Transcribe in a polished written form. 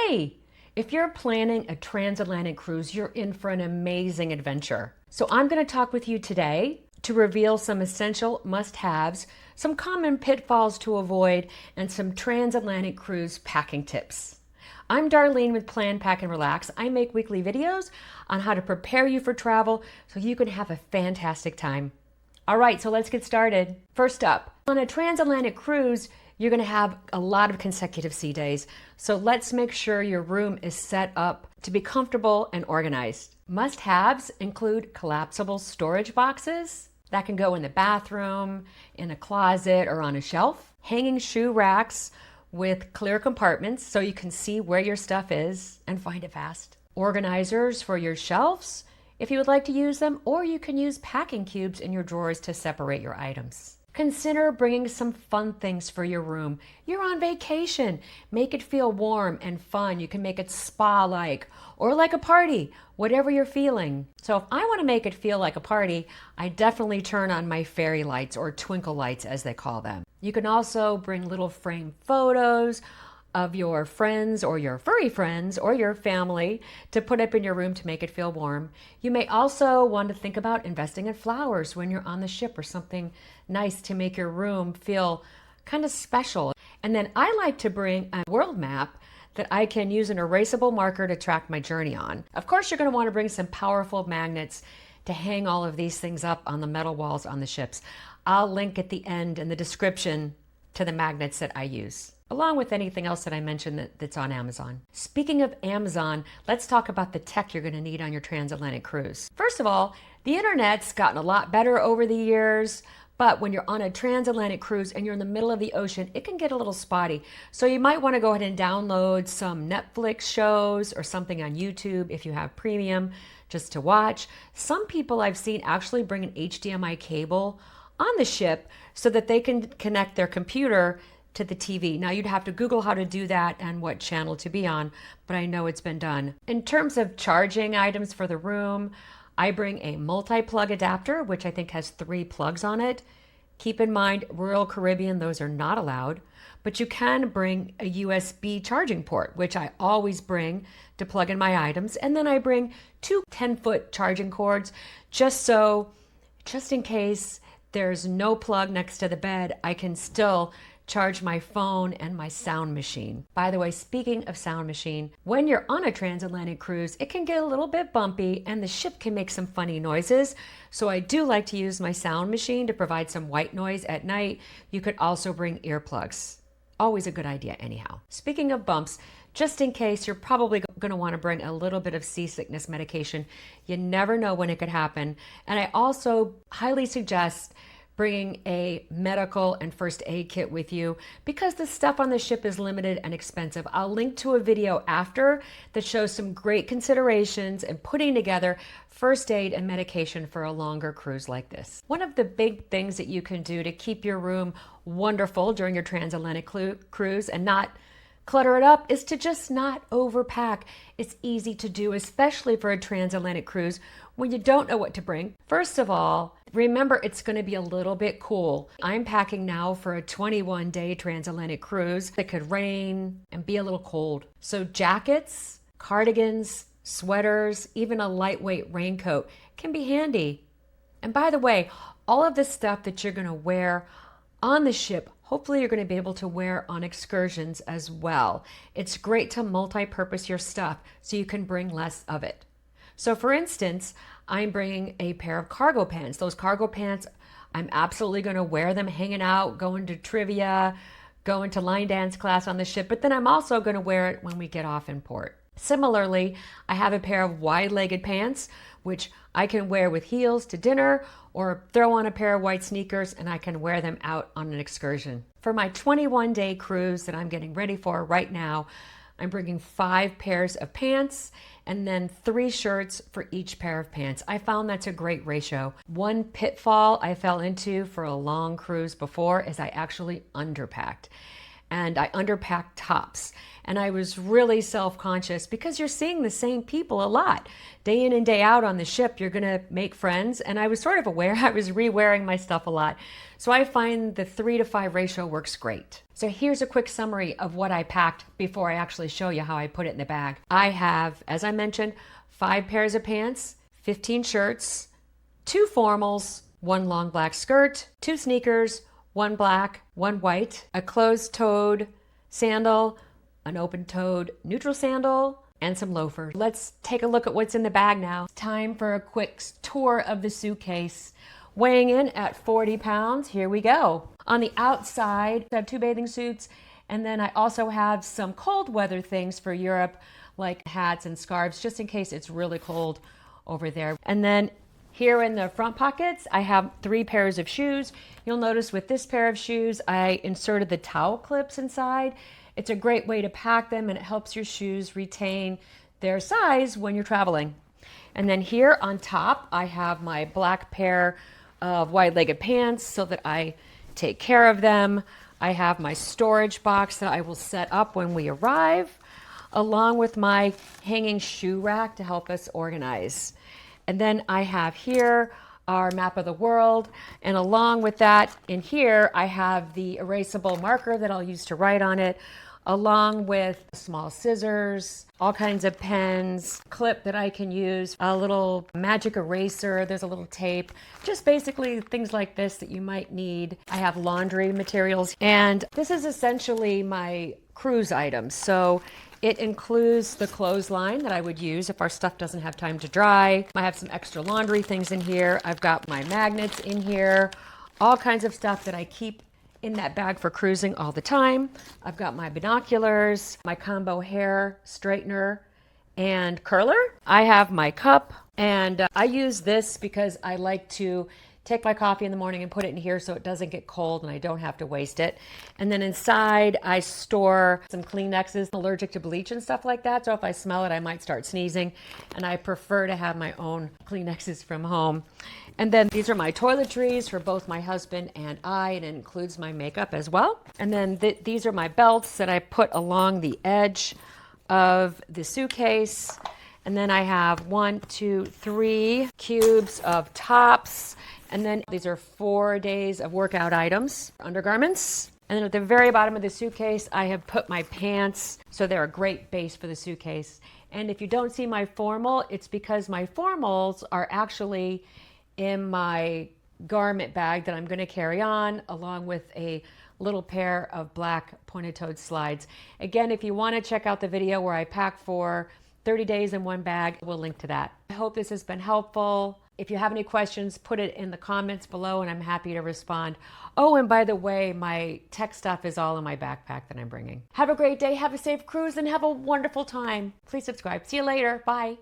Hey, if you're planning a transatlantic cruise, you're in for an amazing adventure. So I'm going to talk with you today to reveal some essential must-haves, some common pitfalls to avoid, and some transatlantic cruise packing tips. I'm Darlene with Plan, Pack, and Relax. I make weekly videos on how to prepare you for travel so you can have a fantastic time. All right, so let's get started. First up, on a transatlantic cruise, you're going to have a lot of consecutive sea days. So let's make sure your room is set up to be comfortable and organized. Must-haves include collapsible storage boxes that can go in the bathroom, in a closet, or on a shelf. Hanging shoe racks with clear compartments so you can see where your stuff is and find it fast. Organizers for your shelves if you would like to use them, or you can use packing cubes in your drawers to separate your items. Consider bringing some fun things for your room. You're on vacation. Make it feel warm and fun. You can make it spa-like or like a party, whatever you're feeling. So if I want to make it feel like a party, I definitely turn on my fairy lights, or twinkle lights as they call them. You can also bring little frame photos of your friends or your furry friends or your family to put up in your room to make it feel warm. You may also want to think about investing in flowers when you're on the ship, or something nice to make your room feel kind of special. And then I like to bring a world map that I can use an erasable marker to track my journey on. Of course, you're going to want to bring some powerful magnets to hang all of these things up on the metal walls on the ships. I'll link at the end in the description to the magnets that I use, along with anything else that I mentioned that's on Amazon. Speaking of Amazon, let's talk about the tech you're going to need on your transatlantic cruise. First of all, the internet's gotten a lot better over the years, but when you're on a transatlantic cruise and you're in the middle of the ocean, it can get a little spotty. So you might want to go ahead and download some Netflix shows or something on YouTube if you have premium, just to watch. Some people I've seen actually bring an HDMI cable on the ship so that they can connect their computer to the TV. Now, you'd have to Google how to do that and what channel to be on, but I know it's been done. In terms of charging items for the room, I bring a multi-plug adapter, which I think has 3 plugs on it. Keep in mind, Royal Caribbean, those are not allowed, but you can bring a USB charging port, which I always bring to plug in my items. And then I bring 2 10-foot charging cords, just in case there's no plug next to the bed, I can still charge my phone and my sound machine. By the way, speaking of sound machine, when you're on a transatlantic cruise, it can get a little bit bumpy and the ship can make some funny noises. So I do like to use my sound machine to provide some white noise at night. You could also bring earplugs. Always a good idea anyhow. Speaking of bumps, just in case, you're probably going to want to bring a little bit of seasickness medication. You never know when it could happen. And I also highly suggest bringing a medical and first aid kit with you, because the stuff on the ship is limited and expensive. I'll link to a video after that shows some great considerations in putting together first aid and medication for a longer cruise like this. One of the big things that you can do to keep your room wonderful during your transatlantic cruise and not clutter it up is to just not overpack. It's easy to do, especially for a transatlantic cruise when you don't know what to bring. First of all, remember it's going to be a little bit cool. I'm packing now for a 21-day transatlantic cruise. It could rain and be a little cold. So jackets, cardigans, sweaters, even a lightweight raincoat can be handy. And by the way, all of the stuff that you're going to wear on the ship, hopefully you're going to be able to wear on excursions as well. It's great to multi-purpose your stuff so you can bring less of it. So for instance, I'm bringing a pair of cargo pants. Those cargo pants, I'm absolutely going to wear them hanging out, going to trivia, going to line dance class on the ship, but then I'm also going to wear it when we get off in port. Similarly, I have a pair of wide-legged pants, which I can wear with heels to dinner, or throw on a pair of white sneakers and I can wear them out on an excursion. For my 21-day cruise that I'm getting ready for right now, I'm bringing 5 pairs of pants and then 3 shirts for each pair of pants. I found that's a great ratio. One pitfall I fell into for a long cruise before is I actually underpacked. and I underpacked tops. And I was really self-conscious because you're seeing the same people a lot. Day in and day out on the ship, you're gonna make friends. And I was sort of aware I was re-wearing my stuff a lot. So I find the 3-to-5 ratio works great. So here's a quick summary of what I packed before I actually show you how I put it in the bag. I have, as I mentioned, 5 pairs of pants, 15 shirts, 2 formals, 1 long black skirt, 2 sneakers, 1 black, 1 white, a closed-toed sandal, an open-toed neutral sandal, and some loafers. Let's take a look at what's in the bag now. Time for a quick tour of the suitcase. Weighing in at 40 pounds, here we go. On the outside, I have 2 bathing suits, and then I also have some cold weather things for Europe, like hats and scarves, just in case it's really cold over there. And then here in the front pockets, I have 3 pairs of shoes. You'll notice with this pair of shoes, I inserted the towel clips inside. It's a great way to pack them, and it helps your shoes retain their size when you're traveling. And then here on top, I have my black pair of wide-legged pants so that I take care of them. I have my storage box that I will set up when we arrive, along with my hanging shoe rack to help us organize. And then I have here our map of the world, and along with that in here I have the erasable marker that I'll use to write on it, along with small scissors, all kinds of pens, clip that I can use, a little magic eraser, there's a little tape, just basically things like this that you might need. I have laundry materials, and this is essentially my cruise items. So it includes the clothesline that I would use if our stuff doesn't have time to dry. I have some extra laundry things in here. I've got my magnets in here, all kinds of stuff that I keep in that bag for cruising all the time. I've got my binoculars, my combo hair straightener and curler. I have my cup, and I use this because I like to take my coffee in the morning and put it in here so it doesn't get cold and I don't have to waste it. And then inside I store some Kleenexes. I'm allergic to bleach and stuff like that, so if I smell it I might start sneezing, and I prefer to have my own Kleenexes from home. And then these are my toiletries for both my husband and I, and it includes my makeup as well. And then these are my belts that I put along the edge of the suitcase. And then I have 1, 2, 3 cubes of tops. And then these are 4 days of workout items, undergarments. And then at the very bottom of the suitcase, I have put my pants, so they're a great base for the suitcase. And if you don't see my formal, it's because my formals are actually in my garment bag that I'm going to carry on, along with a little pair of black pointed-toed slides. Again, if you want to check out the video where I pack for 30 days in one bag, we'll link to that. I hope this has been helpful. If you have any questions, put it in the comments below and I'm happy to respond. Oh, and by the way, my tech stuff is all in my backpack that I'm bringing. Have a great day, have a safe cruise, and have a wonderful time. Please subscribe. See you later. Bye.